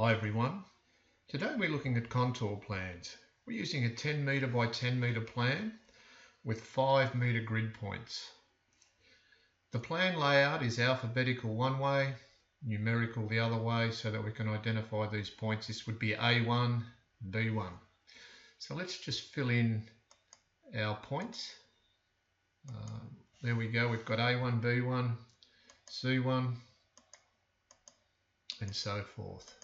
Hi everyone. Today we're looking at contour plans. We're using a 10 metre by 10 metre plan with 5 metre grid points. The plan layout is alphabetical one way, numerical the other way, so that we can identify these points. This would be A1, B1. So let's just fill in our points. There we go, we've got A1, B1, C1 and so forth.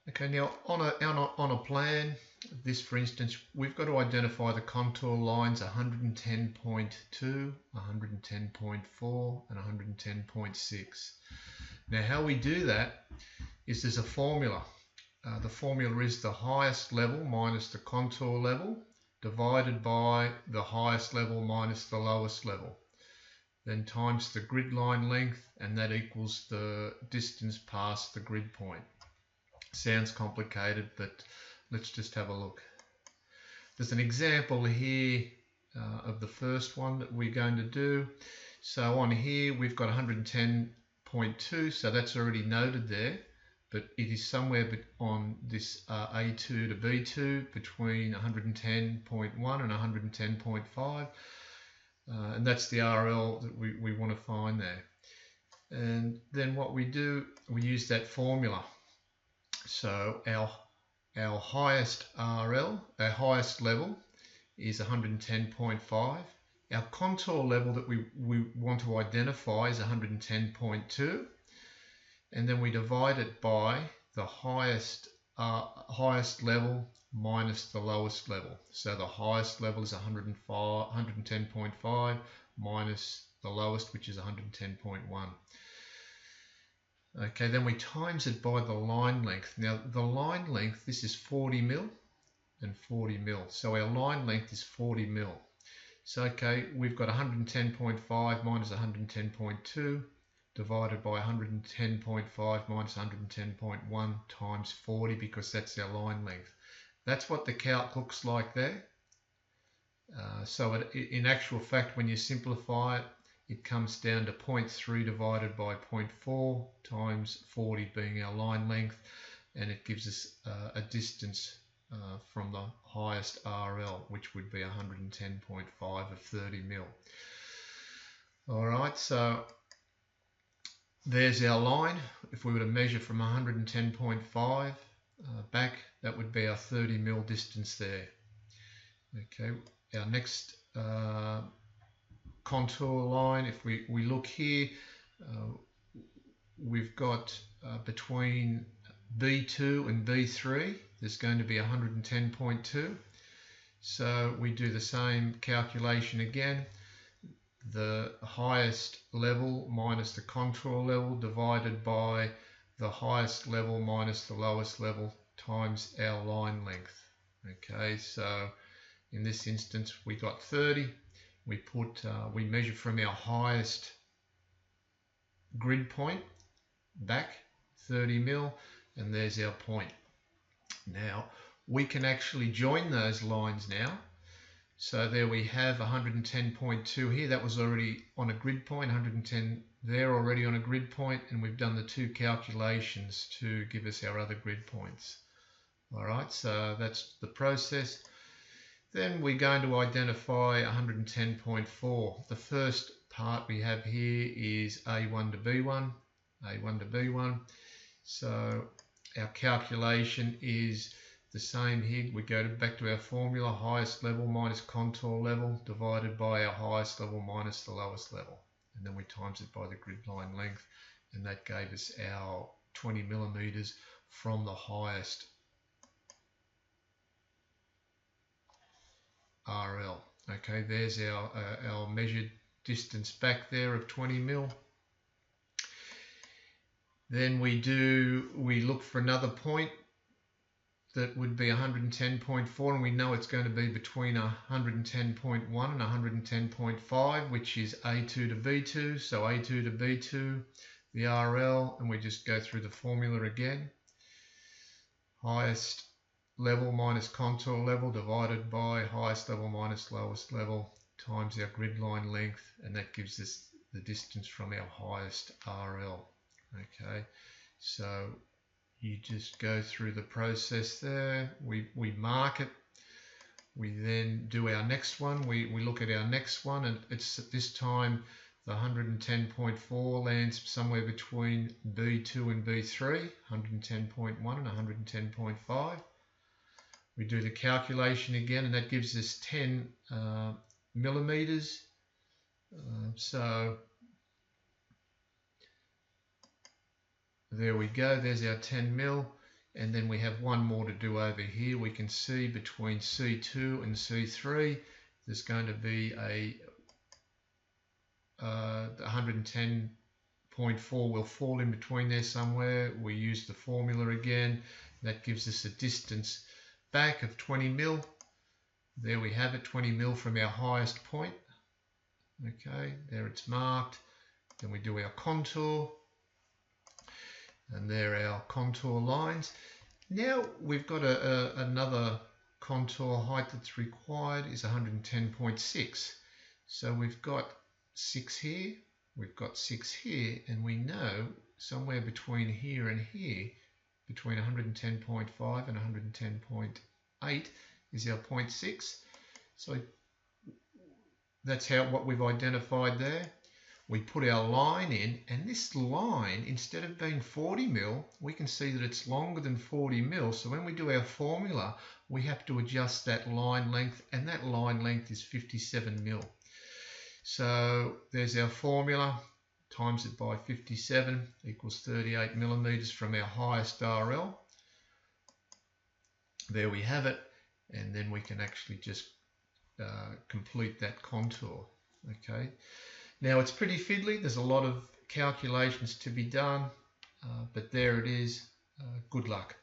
Okay, now on a plan, this for instance, we've got to identify the contour lines 110.2, 110.4 and 110.6. Now how we do that is there's a formula. The formula is the highest level minus the contour level divided by the highest level minus the lowest level. Then times the grid line length, and that equals the distance past the grid point. Sounds complicated, but let's just have a look. There's an example here of the first one that we're going to do. So on here we've got 110.2, so that's already noted there, but it is somewhere on this A2 to B2 between 110.1 and 110.5, and that's the RL that we want to find there. And then what we do, we use that formula. So our highest RL, our highest level is 110.5. Our contour level that we want to identify is 110.2. And then we divide it by the highest level minus the lowest level. So the highest level is 110.5 minus the lowest, which is 110.1. Okay, then we times it by the line length. Now the line length, this is 40 mil and 40 mil. So our line length is 40 mil. So okay, we've got 110.5 minus 110.2 divided by 110.5 minus 110.1 times 40, because that's our line length. That's what the calc looks like there. So in actual fact, when you simplify it, it comes down to 0.3 divided by 0.4 times 40 being our line length, and it gives us a distance from the highest RL, which would be 110.5 of 30 mil. Alright, so there's our line. If we were to measure from 110.5 back, that would be our 30 mil distance there. Okay, our next contour line, if we look here, we've got between B2 and B3 there's going to be 110.2. So we do the same calculation again, the highest level minus the contour level divided by the highest level minus the lowest level times our line length. Okay, so in this instance we got 30. We measure from our highest grid point back 30 mil, and there's our point. Now we can actually join those lines now. So there we have 110.2 here. That was already on a grid point, 110 there already on a grid point, and we've done the two calculations to give us our other grid points. Alright, so that's the process. Then we're going to identify 110.4. The first part we have here is A1 to B1, A1 to B1. So our calculation is the same here. We go back to our formula, highest level minus contour level divided by our highest level minus the lowest level. And then we times it by the grid line length, and that gave us our 20 millimeters from the highest RL. Okay, there's our measured distance back there of 20 mil. Then we look for another point that would be 110.4, and we know it's going to be between 110.1 and 110.5, which is A2 to B2. So A2 to B2, the RL, and we just go through the formula again. Highest level minus contour level divided by highest level minus lowest level times our grid line length, and that gives us the distance from our highest RL. Okay, So you just go through the process there. We mark it. We then do our next one. We look at our next one, and it's at this time the 110.4 lands somewhere between B2 and B3, 110.1 and 110.5. We do the calculation again, and that gives us 10 millimeters. So there we go, there's our 10 mil. And then we have one more to do over here. We can see between C2 and C3, there's going to be a 110.4 will fall in between there somewhere. We use the formula again. That gives us a distance back of 20 mil. There we have it, 20 mil from our highest point. Okay, there it's marked. Then we do our contour. And there are our contour lines. Now we've got another contour height that's required is 110.6. So we've got 6 here, we've got 6 here, and we know somewhere between here and here, between 110.5 and 110.8 is our 0.6. So that's what we've identified there. We put our line in, and this line, instead of being 40 mil, we can see that it's longer than 40 mil. So when we do our formula, we have to adjust that line length, and that line length is 57 mil. So there's our formula, times it by 57 equals 38 millimeters from our highest RL. There we have it, and then we can actually just complete that contour. Okay. Now it's pretty fiddly, there's a lot of calculations to be done, but there it is. Good luck.